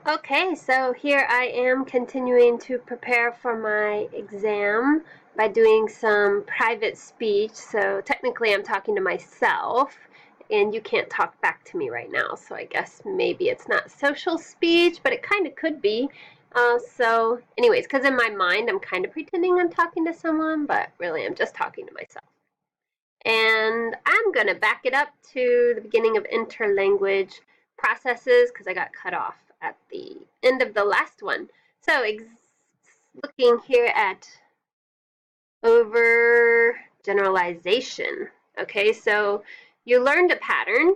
Okay, so here I am continuing to prepare for my exam by doing some private speech. So technically I'm talking to myself and you can't talk back to me right now. So I guess maybe it's not social speech, but it kind of could be. So anyways, because in my mind I'm kind of pretending I'm talking to someone, but really I'm just talking to myself. And I'm going to back it up to the beginning of interlanguage processes because I got cut off at the end of the last one. So looking here at overgeneralization. Okay, so you learned a pattern,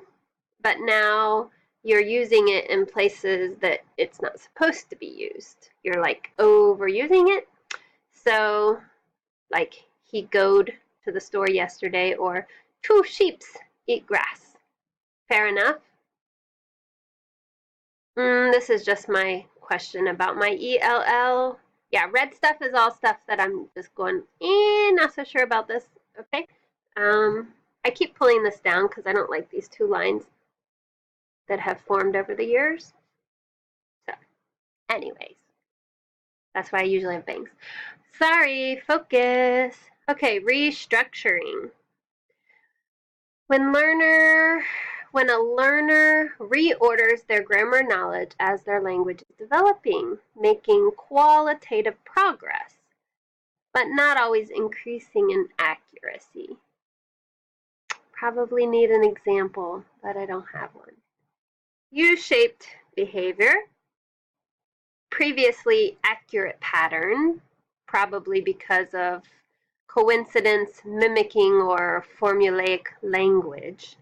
but now you're using it in places that it's not supposed to be used. You're like overusing it. So like he goed to the store yesterday, or two sheeps eat grass. Fair enough. This is just my question about my ELL. Yeah, red stuff is all stuff that I'm just going, not so sure about this. Okay. I keep pulling this down because I don't like these two lines that have formed over the years. So, anyways, that's why I usually have bangs. Sorry, focus. Okay, restructuring. When a learner reorders their grammar knowledge as their language is developing, making qualitative progress, but not always increasing in accuracy. Probably need an example, but I don't have one. U-shaped behavior, previously accurate pattern, probably because of coincidence, mimicking, or formulaic language.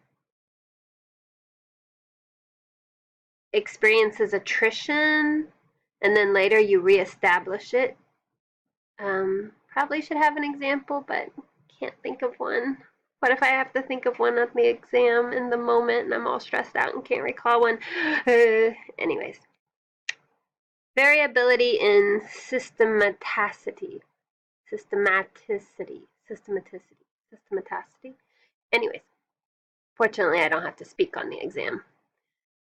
Experiences attrition, and then later you reestablish it. Probably should have an example, but can't think of one. What if I have to think of one on the exam in the moment and I'm all stressed out and can't recall one? Anyways. Variability in systematicity. Anyways, fortunately I don't have to speak on the exam.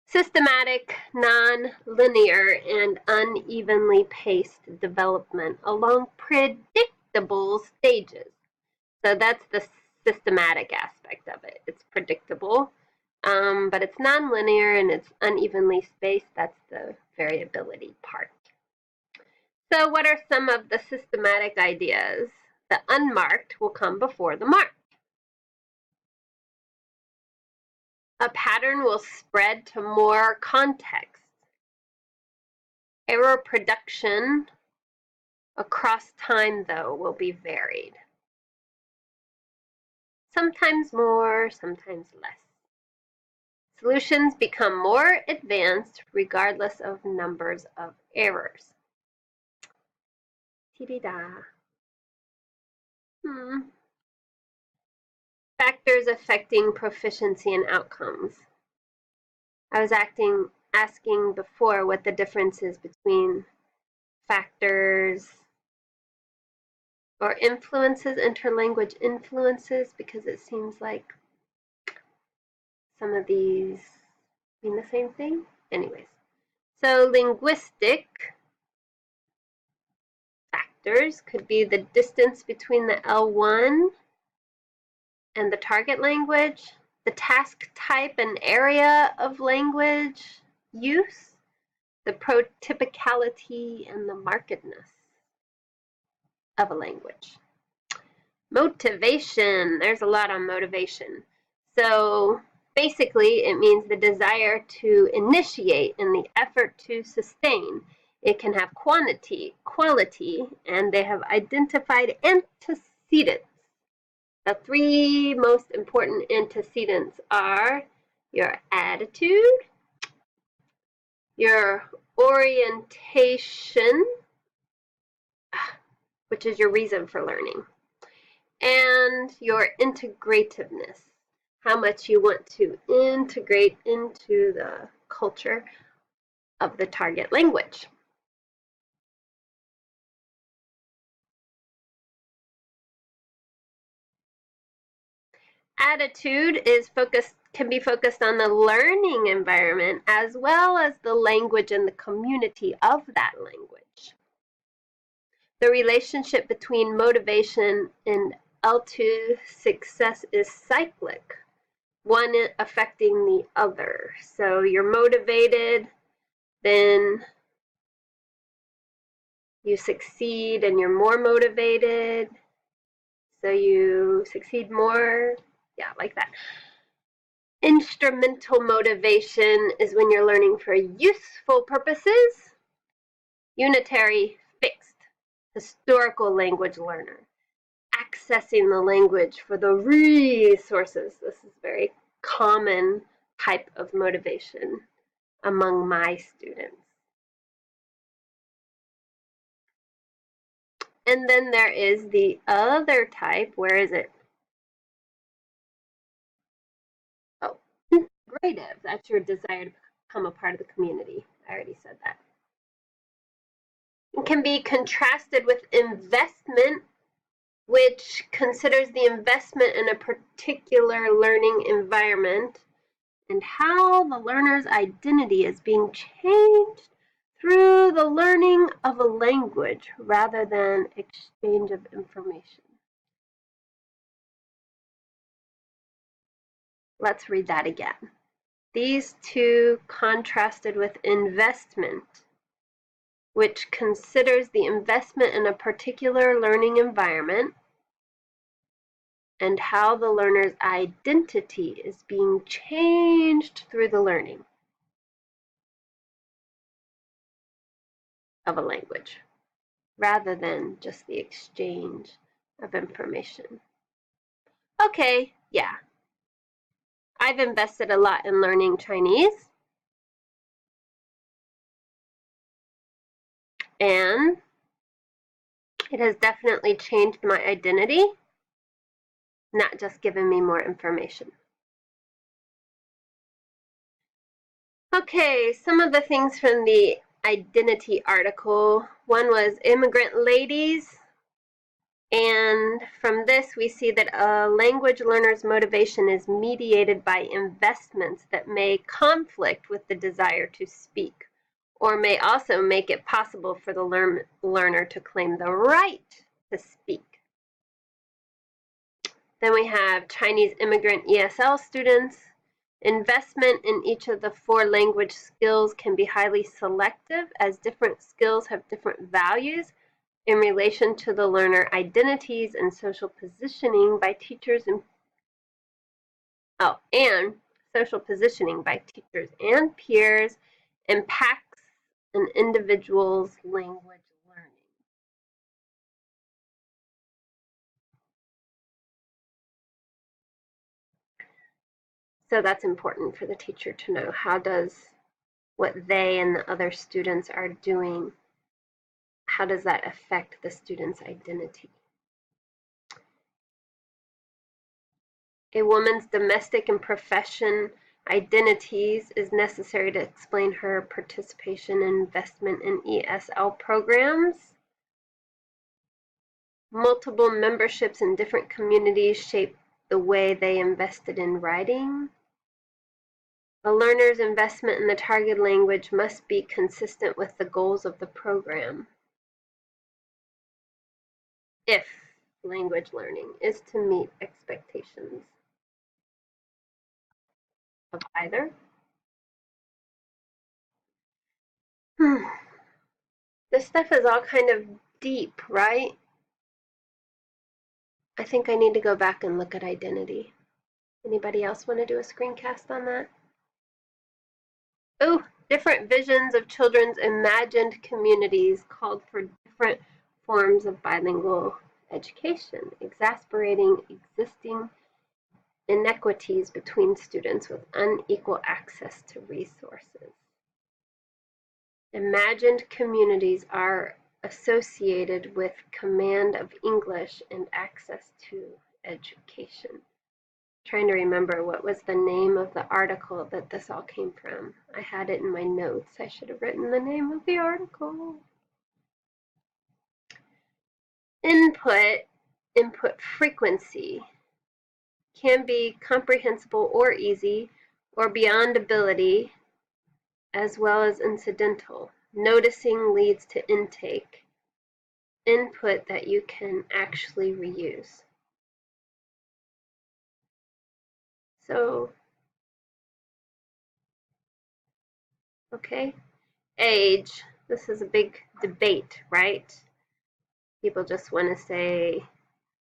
Systematic, non-linear, and unevenly paced development along predictable stages. So that's the systematic aspect of it. It's predictable, but it's non-linear and it's unevenly spaced. That's the variability part. So what are some of the systematic ideas? The unmarked will come before the marked. A pattern will spread to more context. Error production across time, though, will be varied. Sometimes more, sometimes less. Solutions become more advanced regardless of numbers of errors. Ti-di-da. Factors affecting proficiency and outcomes. I was asking before what the difference is between factors or influences, interlanguage influences, because it seems like some of these mean the same thing. Anyways, so linguistic factors could be the distance between the L1 and the target language, the task type and area of language use, the protypicality and the markedness of a language. Motivation, there's a lot on motivation. So basically it means the desire to initiate and the effort to sustain. It can have quality, and they have identified antecedents. The three most important antecedents are your attitude, your orientation, which is your reason for learning, and your integrativeness, how much you want to integrate into the culture of the target language. Attitude is focused can be focused on the learning environment as well as the language and the community of that language. The relationship between motivation and L2 success is cyclic, one affecting the other. So you're motivated, then you succeed and you're more motivated, so you succeed more. Yeah, like that. Instrumental motivation is when you're learning for useful purposes. Unitary, fixed, historical language learner, accessing the language for the resources. This is a very common type of motivation among my students. And then there is the other type. Where is it? Oh, integrative. That's your desire to become a part of the community. I already said that. It can be contrasted with investment, which considers the investment in a particular learning environment and how the learner's identity is being changed through the learning of a language rather than exchange of information. Let's read that again. These two contrasted with investment, which considers the investment in a particular learning environment and how the learner's identity is being changed through the learning of a language rather than just the exchange of information. Okay, yeah. I've invested a lot in learning Chinese, and it has definitely changed my identity, not just given me more information. Okay, some of the things from the identity article. One was immigrant ladies. And from this, we see that a language learner's motivation is mediated by investments that may conflict with the desire to speak, or may also make it possible for the learner to claim the right to speak. Then we have Chinese immigrant ESL students. Investment in each of the 4 language skills can be highly selective, as different skills have different values in relation to the learner identities and social positioning by teachers and social positioning by teachers and peers impacts an individual's language learning. So that's important for the teacher to know. How does what they and the other students are doing, how does that affect the student's identity? A woman's domestic and profession identities is necessary to explain her participation and investment in ESL programs. Multiple memberships in different communities shape the way they invested in writing. A learner's investment in the target language must be consistent with the goals of the program. If language learning is to meet expectations of either. This stuff is all kind of deep, right? I think I need to go back and look at identity. Anybody else want to do a screencast on that? Oh, different visions of children's imagined communities called for different forms of bilingual education, exasperating existing inequities between students with unequal access to resources. Imagined communities are associated with command of English and access to education. I'm trying to remember what was the name of the article that this all came from. I had it in my notes. I should have written the name of the article. Input frequency can be comprehensible or easy, or beyond ability, as well as incidental. Noticing leads to intake, input that you can actually reuse. So, okay, age. This is a big debate, right? People just want to say,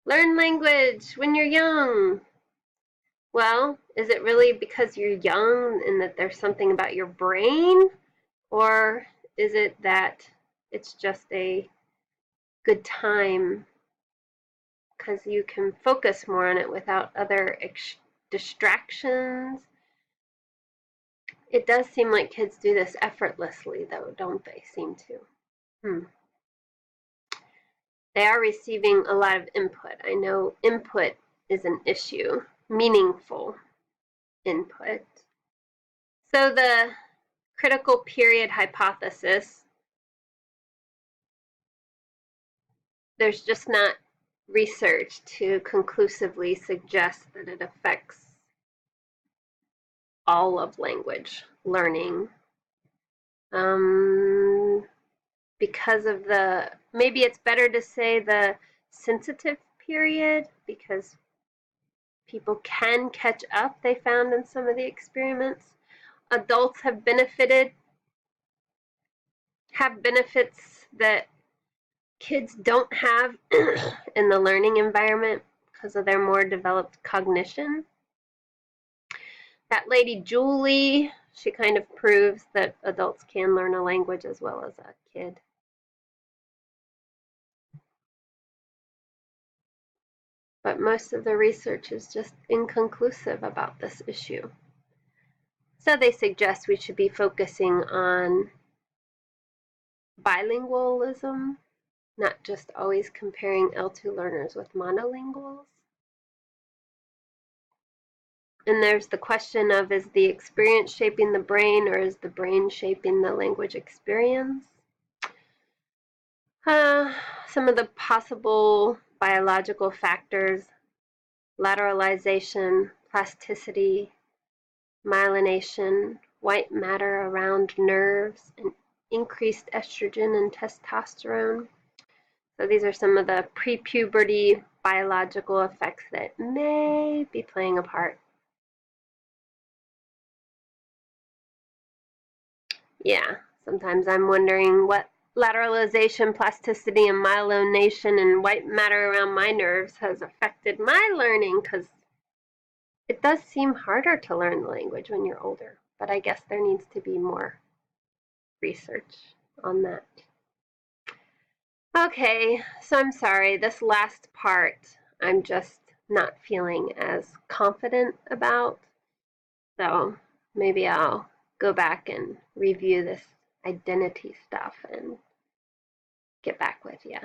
learn language when you're young. Well, is it really because you're young and that there's something about your brain? Or is it that it's just a good time because you can focus more on it without other distractions? It does seem like kids do this effortlessly, though, don't they? Seem to. They are receiving a lot of input. I know input is an issue, meaningful input. So the critical period hypothesis, there's just not research to conclusively suggest that it affects all of language learning. Because of maybe it's better to say the sensitive period, because people can catch up, they found in some of the experiments. Adults have benefits that kids don't have in the learning environment because of their more developed cognition. That lady Julie, she kind of proves that adults can learn a language as well as a kid. But most of the research is just inconclusive about this issue. So they suggest we should be focusing on bilingualism, not just always comparing L2 learners with monolinguals. And there's the question of, is the experience shaping the brain, or is the brain shaping the language experience? Some of the possible biological factors: lateralization, plasticity, myelination, white matter around nerves, and increased estrogen and testosterone. So these are some of the pre-puberty biological effects that may be playing a part. Yeah, sometimes I'm wondering what lateralization, plasticity, and myelination and white matter around my nerves has affected my learning, because it does seem harder to learn the language when you're older, but I guess there needs to be more research on that. Okay, so I'm sorry, this last part I'm just not feeling as confident about, so maybe I'll go back and review this identity stuff and get back with you.